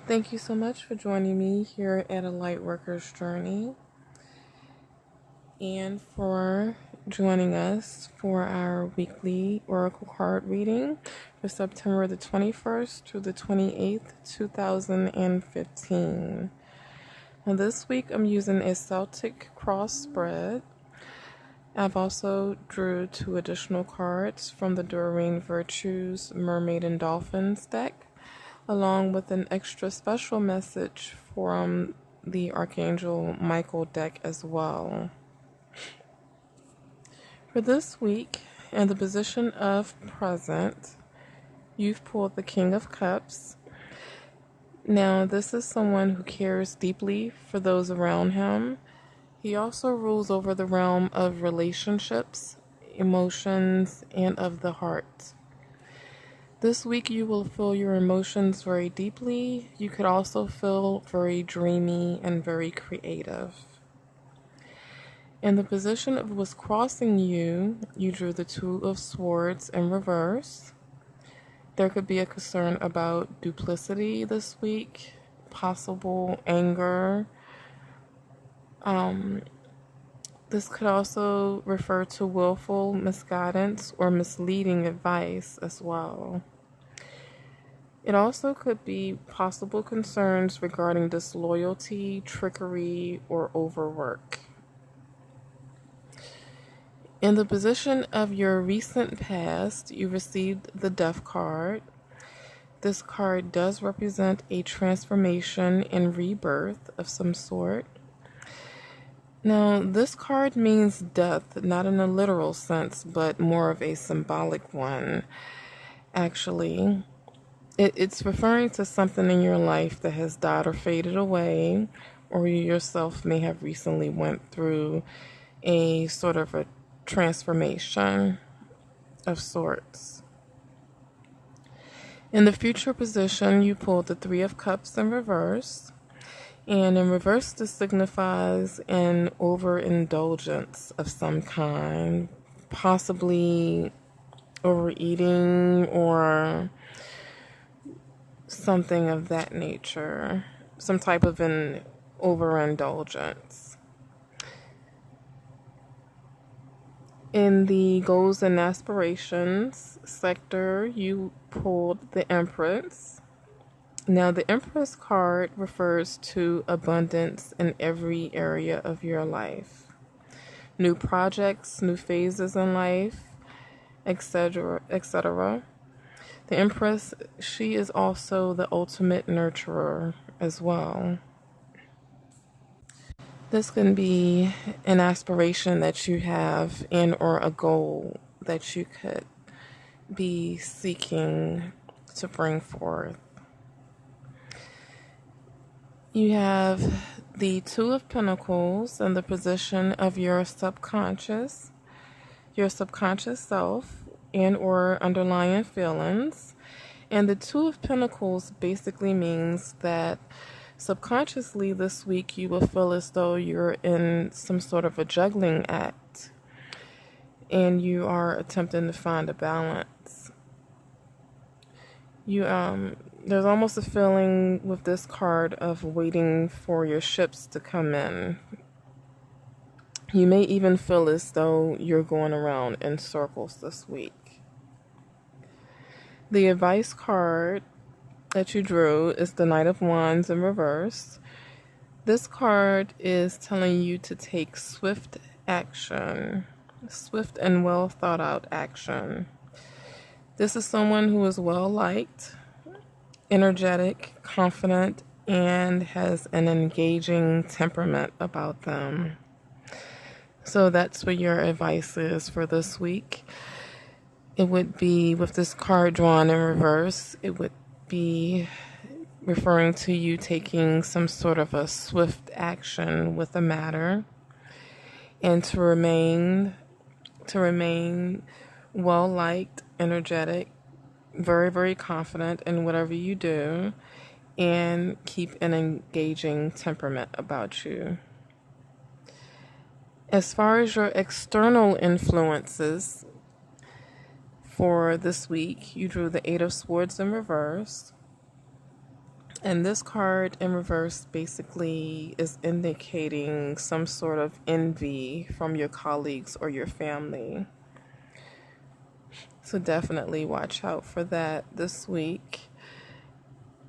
Thank you so much for joining me here at A Lightworker's Journey and for joining us for our weekly Oracle card reading for September the 21st through the 28th, 2015. Now this week I'm using a Celtic cross spread. I've also drew 2 additional cards from the Doreen Virtues Mermaid and Dolphins deck, along with an extra special message from the Archangel Michael deck as well. For this week, in the position of present, you've pulled the King of Cups. Now, this is someone who cares deeply for those around him. He also rules over the realm of relationships, emotions, and of the heart. This week you will feel your emotions very deeply. You could also feel very dreamy and very creative. In the position of what's crossing you, you drew the Two of Swords in reverse. There could be a concern about duplicity this week, possible anger. This could also refer to willful misguidance or misleading advice as well. It also could be possible concerns regarding disloyalty, trickery, or overwork. In the position of your recent past, you received the Death card. This card does represent a transformation and rebirth of some sort. Now, this card means death, not in a literal sense, but more of a symbolic one, actually. It's referring to something in your life that has died or faded away, or you yourself may have recently went through a sort of a transformation of sorts. In the future position, you pulled the Three of Cups in reverse. And in reverse, this signifies an overindulgence of some kind, possibly overeating or something of that nature, some type of an overindulgence. In the goals and aspirations sector, you pulled the Empress. Now, the Empress card refers to abundance in every area of your life. New projects, new phases in life, etc., etc. The Empress, she is also the ultimate nurturer as well. This can be an aspiration that you have and or a goal that you could be seeking to bring forth. You have the Two of Pentacles in the position of your subconscious self, and or underlying feelings. And the Two of Pentacles basically means that subconsciously this week you will feel as though you're in some sort of a juggling act and you are attempting to find a balance. There's almost a feeling with this card of waiting for your ships to come in. You may even feel as though you're going around in circles this week. The advice card that you drew is the Knight of Wands in reverse. This card is telling you to take swift action, swift and well thought out action. This is someone who is well liked, energetic, confident, and has an engaging temperament about them. So that's what your advice is for this week. It would be, with this card drawn in reverse, it would be referring to you taking some sort of a swift action with a matter and to remain well liked, energetic, very, very confident in whatever you do, and keep an engaging temperament about you. As far as your external influences for this week, you drew the Eight of Swords in reverse. And this card in reverse basically is indicating some sort of envy from your colleagues or your family. So definitely watch out for that this week.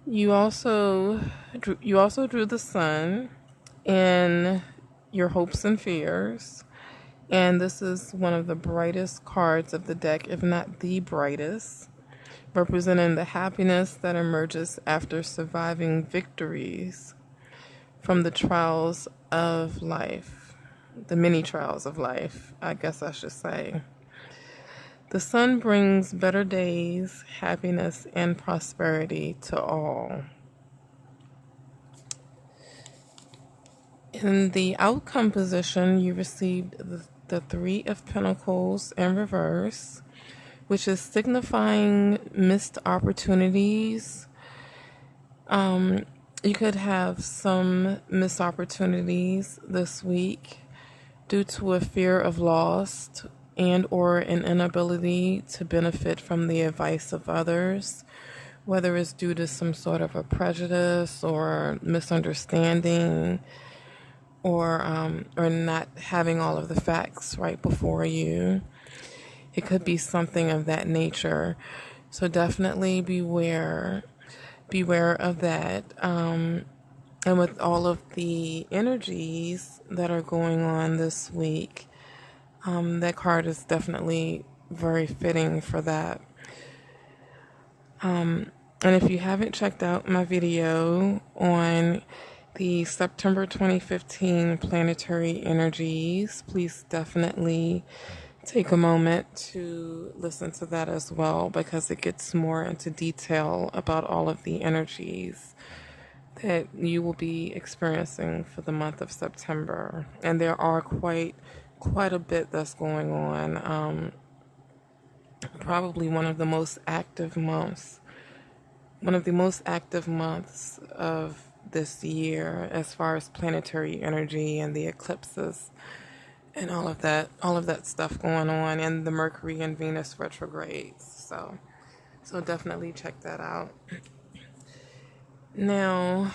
You also drew the sun in your hopes and fears. And this is one of the brightest cards of the deck, if not the brightest, representing the happiness that emerges after surviving victories from the trials of life, the many trials of life, I guess I should say. The sun brings better days, happiness, and prosperity to all. In the outcome position, you received the Three of Pentacles in reverse, which is signifying missed opportunities. You could have some missed opportunities this week due to a fear of loss and or an inability to benefit from the advice of others, whether it's due to some sort of a prejudice or misunderstanding, or not having all of the facts right before you. It could be something of that nature. So definitely beware of that. And with all of the energies that are going on this week, that card is definitely very fitting for that. And if you haven't checked out my video on the September 2015 planetary energies, please definitely take a moment to listen to that as well, because it gets more into detail about all of the energies that you will be experiencing for the month of September. And there are quite a bit that's going on. Probably one of the most active months of this year as far as planetary energy and the eclipses and all of that stuff going on, and the Mercury and Venus retrogrades. So definitely check that out. Now,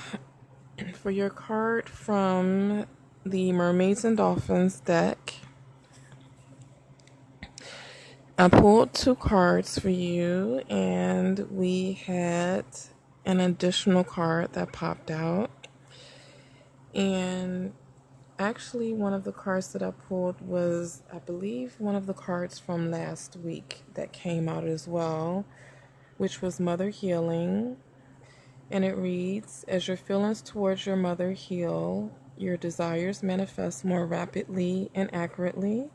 for your card from the Mermaids and Dolphins deck, I pulled 2 cards for you, and we had an additional card that popped out. And actually, one of the cards that I pulled was, I believe, one of the cards from last week that came out as well, which was Mother Healing. And it reads, as your feelings towards your mother heal, your desires manifest more rapidly and accurately.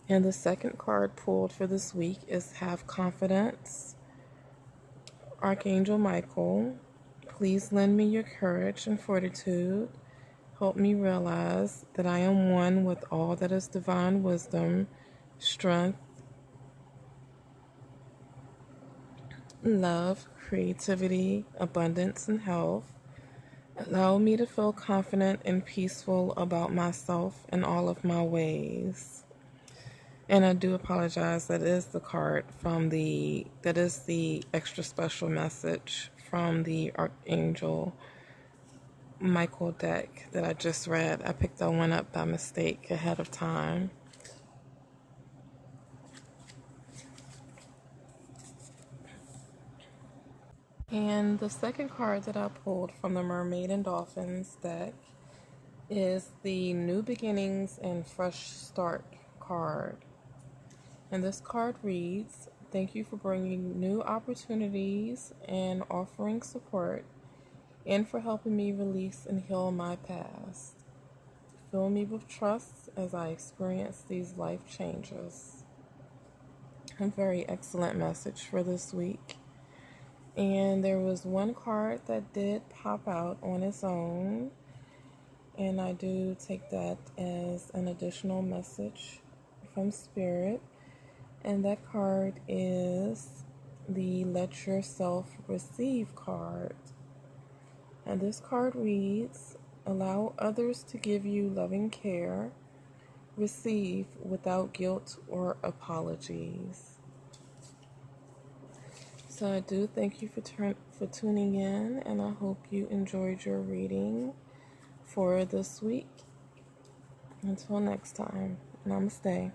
And the second card pulled for this week is Have Confidence. Archangel Michael, please lend me your courage and fortitude. Help me realize that I am one with all that is divine wisdom, strength, love, creativity, abundance, and health. Allow me to feel confident and peaceful about myself and all of my ways. And I do apologize, that is the extra special message from the Archangel Michael deck that I just read. I picked that one up by mistake ahead of time. And the second card that I pulled from the Mermaid and Dolphins deck is the New Beginnings and Fresh Start card. And this card reads, thank you for bringing new opportunities and offering support, and for helping me release and heal my past. Fill me with trust as I experience these life changes. A very excellent message for this week. And there was one card that did pop out on its own, and I do take that as an additional message from Spirit. And that card is the Let Yourself Receive card. And this card reads, allow others to give you loving care. Receive without guilt or apologies. So I do thank you for tuning in, and I hope you enjoyed your reading for this week. Until next time, namaste.